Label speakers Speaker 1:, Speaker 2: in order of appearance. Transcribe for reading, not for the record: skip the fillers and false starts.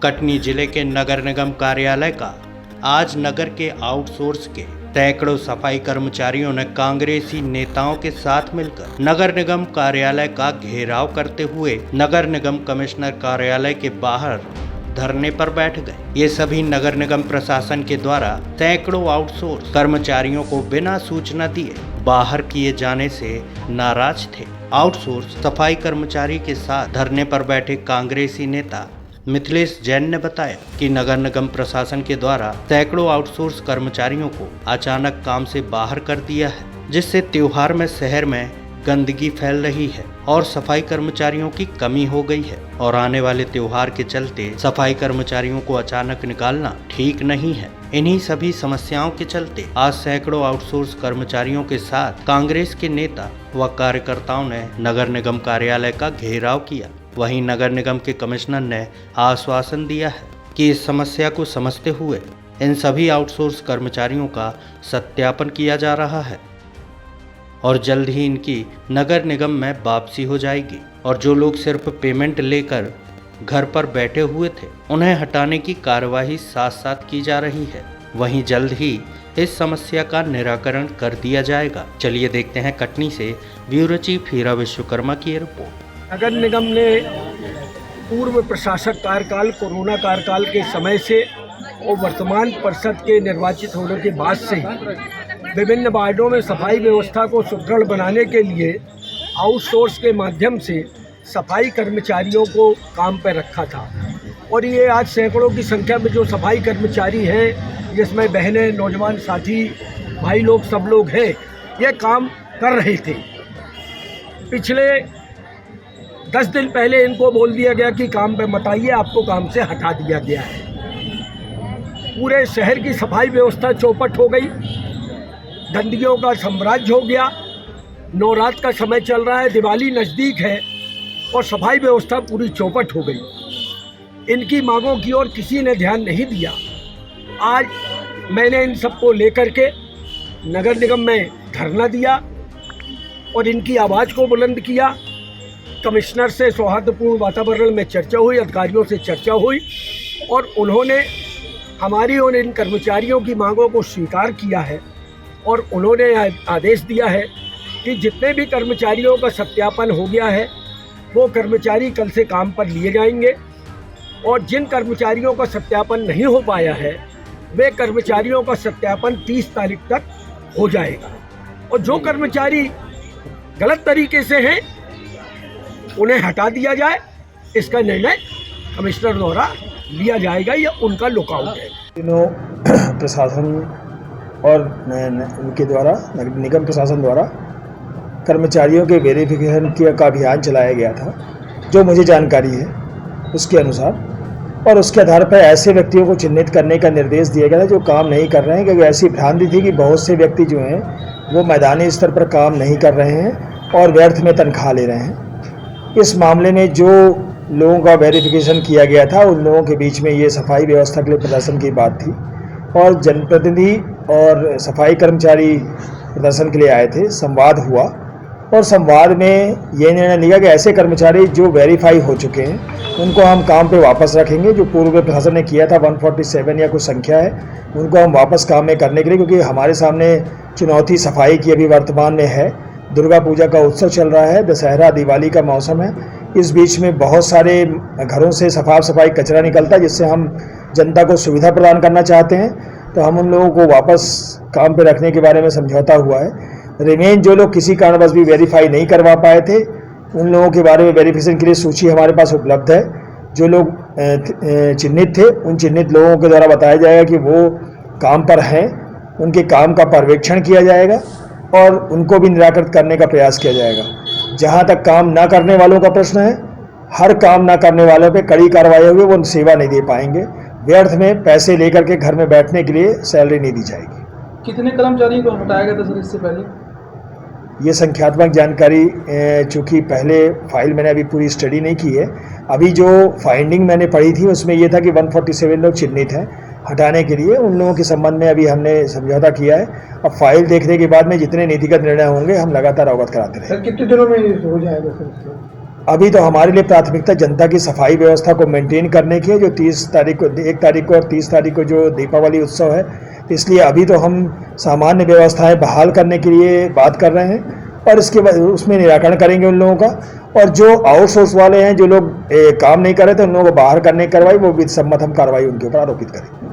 Speaker 1: कटनी जिले के नगर निगम कार्यालय का आज नगर के आउटसोर्स के सैकड़ों सफाई कर्मचारियों ने कांग्रेसी नेताओं के साथ मिलकर नगर निगम कार्यालय का घेराव करते हुए नगर निगम कमिश्नर कार्यालय के बाहर धरने पर बैठ गए। ये सभी नगर निगम प्रशासन के द्वारा सैकड़ों आउटसोर्स कर्मचारियों को बिना सूचना दिए बाहर किए जाने से नाराज थे। आउटसोर्स सफाई कर्मचारी के साथ धरने पर बैठे कांग्रेसी नेता मिथिलेश जैन ने बताया कि नगर निगम प्रशासन के द्वारा सैकड़ों आउटसोर्स कर्मचारियों को अचानक काम से बाहर कर दिया है, जिससे त्योहार में शहर में गंदगी फैल रही है और सफाई कर्मचारियों की कमी हो गई है और आने वाले त्योहार के चलते सफाई कर्मचारियों को अचानक निकालना ठीक नहीं है। इन्हीं सभी समस्याओं के चलते आज सैकड़ों आउटसोर्स कर्मचारियों के साथ कांग्रेस के नेता व कार्यकर्ताओं ने नगर निगम कार्यालय का घेराव किया। वहीं नगर निगम के कमिश्नर ने आश्वासन दिया है कि इस समस्या को समझते हुए इन सभी आउटसोर्स कर्मचारियों का सत्यापन किया जा रहा है और जल्द ही इनकी नगर निगम में वापसी हो जाएगी और जो लोग सिर्फ पेमेंट लेकर घर पर बैठे हुए थे उन्हें हटाने की कार्यवाही साथ साथ की जा रही है। वहीं जल्द ही इस समस्या का निराकरण कर दिया जाएगा। चलिए देखते हैं कटनी से ब्यूरो चीफ हीरा विश्वकर्मा की रिपोर्ट।
Speaker 2: नगर निगम ने पूर्व प्रशासक कार्यकाल कोरोना कार्यकाल के समय से और वर्तमान परिषद के निर्वाचित होने के बाद से विभिन्न वार्डों में सफाई व्यवस्था को सुदृढ़ बनाने के लिए आउटसोर्स के माध्यम से सफाई कर्मचारियों को काम पर रखा था और ये आज सैकड़ों की संख्या में जो सफाई कर्मचारी हैं, जिसमें बहनें, नौजवान साथी, भाई लोग, सब लोग हैं, ये काम कर रहे थे। पिछले 10 दिन पहले इनको बोल दिया गया कि काम पे मत आइए, आपको काम से हटा दिया गया है। पूरे शहर की सफाई व्यवस्था चौपट हो गई, गंदगियों का साम्राज्य हो गया। नवरात्र का समय चल रहा है, दिवाली नज़दीक है और सफाई व्यवस्था पूरी चौपट हो गई। इनकी मांगों की ओर किसी ने ध्यान नहीं दिया। आज मैंने इन सबको लेकर के नगर निगम में धरना दिया और इनकी आवाज़ को बुलंद किया। कमिश्नर से सौहार्दपूर्ण वातावरण में चर्चा हुई, अधिकारियों से चर्चा हुई और उन्होंने हमारी और इन कर्मचारियों की मांगों को स्वीकार किया है और उन्होंने आदेश दिया है कि जितने भी कर्मचारियों का सत्यापन हो गया है वो कर्मचारी कल से काम पर लिए जाएंगे और जिन कर्मचारियों का सत्यापन नहीं हो पाया है वे कर्मचारियों का सत्यापन 30 तारीख तक हो जाएगा और जो कर्मचारी गलत तरीके से हैं उन्हें हटा दिया जाए। इसका निर्णय कमिश्नर द्वारा लिया जाएगा या उनका लुकआउट है।
Speaker 3: तीनों प्रशासन और उनके द्वारा नगर निगम प्रशासन द्वारा कर्मचारियों के वेरिफिकेशन का अभियान चलाया गया था, जो मुझे जानकारी है उसके अनुसार, और उसके आधार पर ऐसे व्यक्तियों को चिन्हित करने का निर्देश दिया गया था जो काम नहीं कर रहे हैं, क्योंकि ऐसी भ्रांति थी कि बहुत से व्यक्ति जो हैं वो मैदानी स्तर पर काम नहीं कर रहे हैं और व्यर्थ में तनख्वाह ले रहे हैं। इस मामले में जो लोगों का वेरिफिकेशन किया गया था उन लोगों के बीच में ये सफाई व्यवस्था के लिए प्रदर्शन की बात थी और जनप्रतिनिधि और सफाई कर्मचारी प्रदर्शन के लिए आए थे। संवाद हुआ और संवाद में ये निर्णय लिया कि ऐसे कर्मचारी जो वेरीफाई हो चुके हैं उनको हम काम पे वापस रखेंगे। जो पूर्व प्रशासन ने किया था 147 या कुछ संख्या है, उनको हम वापस काम में करने के लिए, क्योंकि हमारे सामने चुनौती सफाई की अभी वर्तमान में है। दुर्गा पूजा का उत्सव चल रहा है, दशहरा दिवाली का मौसम है, इस बीच में बहुत सारे घरों से साफ सफाई कचरा निकलता है जिससे हम जनता को सुविधा प्रदान करना चाहते हैं। तो हम उन लोगों को वापस काम पे रखने के बारे में समझौता हुआ है। रिमेन जो लोग किसी कारणवश भी वेरीफाई नहीं करवा पाए थे उन लोगों के बारे में वेरिफिकेशन के लिए सूची हमारे पास उपलब्ध है। जो लोग चिन्हित थे उन चिन्हित लोगों के द्वारा बताया जाएगा कि वो काम पर हैं, उनके काम का पर्यवेक्षण किया जाएगा और उनको भी निराकृत करने का प्रयास किया जाएगा। जहाँ तक काम ना करने वालों का प्रश्न है, हर काम ना करने वालों पे कड़ी कार्रवाई होगी, वो सेवा नहीं दे पाएंगे। व्यर्थ में पैसे लेकर के घर में बैठने के लिए सैलरी नहीं दी जाएगी।
Speaker 4: कितने कर्मचारियों को हटाया गया था सर इससे पहले?
Speaker 3: ये संख्यात्मक जानकारी चूँकि पहले फाइल मैंने अभी पूरी स्टडी नहीं की है, अभी जो फाइंडिंग मैंने पढ़ी थी उसमें ये था कि 147 लोग चिन्हित हैं हटाने के लिए। उन लोगों के संबंध में अभी हमने समझौता किया है। अब फाइल देखने के बाद में जितने नीतिगत निर्णय होंगे हम लगातार अवगत कराते रहेंगे।
Speaker 4: कितने दिनों में हो जाएगा सर?
Speaker 3: अभी तो हमारे लिए प्राथमिकता जनता की सफाई व्यवस्था को मेंटेन करने की है, जो 30 तारीख को 1 तारीख को और 30 तारीख को जो दीपावली उत्सव है, इसलिए अभी तो हम सामान्य व्यवस्थाएं बहाल करने के लिए बात कर रहे हैं और इसके बाद उसमें निराकरण करेंगे उन लोगों का। और जो आउटसोर्स वाले हैं, जो लोग काम नहीं कर रहे थे, उन लोगों को बाहर करने की कार्रवाई, वो विधि सम्मत हम कार्रवाई उनके ऊपर आरोपित करेंगे।